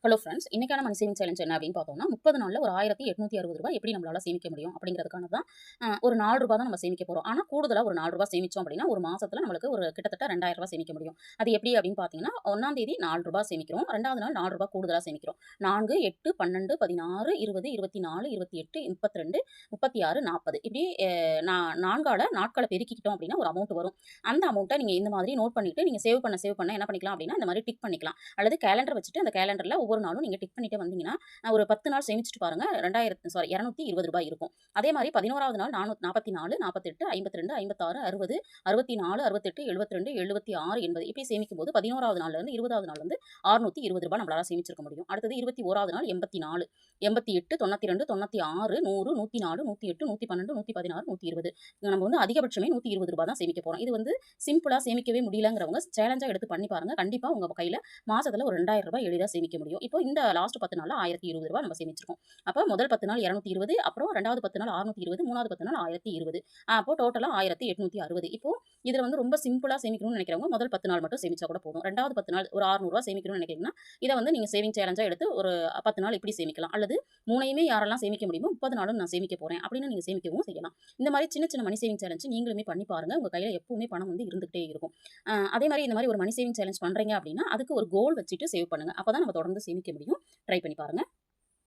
Hello friends, இன்னைக்கான மணி saving challenge என்ன அப்படின்னு பார்த்தோம்னா 30 நாளில் ஒரு ₹1860 எப்படி நம்மளால சேமிக்க முடியும் அப்படிங்கிறதுக்கான தான். ஒரு ₹4 தான் நம்ம சேமிக்க போகிறோம். ஆனால் கூடுதலாக ஒரு ₹4 சேமிச்சோம் அப்படின்னா ஒரு மாசத்துல நம்மளுக்கு ஒரு கிட்டத்தட்ட ₹2000 சேமிக்க முடியும். அது எப்படி அப்படின்னு பார்த்தீங்கன்னா, 1ஆம் தேதி ₹4 சேமிக்கிறோம், ரெண்டாவது நாள் ₹4 கூடுதலாக சேமிக்கிறோம். 4, 8, 12, 16, 20, 24, 28, 32, 36, 40 இப்படி நான்கால நாட்களை பெருக்கிக்கிட்டோம் அப்படின்னா ஒரு அமௌண்ட் வரும். அந்த அமௌண்ட்டை நீங்கள் இந்த மாதிரி நோட் பண்ணிட்டு நீங்கள் சேவ் பண்ண என்ன பண்ணிக்கலாம் அப்படின்னா இந்த மாதிரி டிக் பண்ணிக்கலாம். அல்லது கேலண்டர் வச்சுட்டு அந்த கேலண்டரில் ஒவ்வொரு நாளும் நீங்க டிக் பண்ணிட்டே வந்தீங்கன்னா, ஒரு 10 நாள் சேமிச்சுட்டு பாருங்க. ₹220 இருக்கும். அதே மாரி 11வது நாள் 444, 48, 52, 56, 60, 64, 68, 72, 76, 80 இப்படி சேமிக்கும்போது 11வது நாள்ல இருந்து 20வது நாள் வந்து ₹620 நம்மளால சேமிச்சிருக்க முடியும். அடுத்தது 21வது நாள் 84, 88, 92, 96, 100, 104, 108, 112, 116, 120 நம்ம வந்து அதிகபட்சமே ₹120 தான் சேமிக்க போறோம். இது வந்து சிம்பிளா சேமிக்கவே முடியலங்கிறவங்க சேலஞ்சா எடுத்து பண்ணி பாருங்க. கண்டிப்பா உங்க கையில மாசத்துல ஒரு ₹2000 எளிதா சேமிக்க முடியும். இப்போ இந்த லாஸ்ட் 10 நாள்ல ₹1020 நம்ம சேமிச்சிருக்கோம். அப்ப முதல் 10 நாள் 220, அப்புறம் 2வது 10 நாள் 620, 3வது 10 நாள் 1020. அப்போ டோட்டலா 1860. இப்போ இதுல வந்து ரொம்ப சிம்பிளா சேமிக்கணும்னு நினைக்கிறவங்க முதல் 10 நாள் மட்டும் சேமிச்சா கூட போதும். 2வது 10 நாள் ஒரு ₹600 சேமிக்கணும்னு நினைக்கிறீங்கன்னா, இத வந்து நீங்க சேவிங் சேலஞ்சா எடுத்து ஒரு 10 நாள் இப்படி சேமிக்கலாம். அல்லது 3யுமே யாரெல்லாம் சேமிக்க முடியுமோ 30 நாளும் நான் சேமிக்க போறேன் அப்படின்னு நீங்க சேமிக்கவும் செய்யலாம். இந்த மாதிரி சின்ன சின்ன மணி சேவிங் சேலஞ்ச் நீங்களுமே பண்ணி பாருங்க. உங்க கையில எப்பவுமே பணம் வந்து இருந்துகிட்டே இருக்கும். அதே மாதிரி இந்த மாதிரி ஒரு மணி சேவிங் சேலஞ்ச் பண்றீங்க அப்படின்னா, அதுக்கு ஒரு கோல் வச்சுட்டு சேவ் பண்ணுங்க. அப்பதான் நம்ம தொடர்ந்து சேமிக்க முடியும். ட்ரை பண்ணி பாருங்க.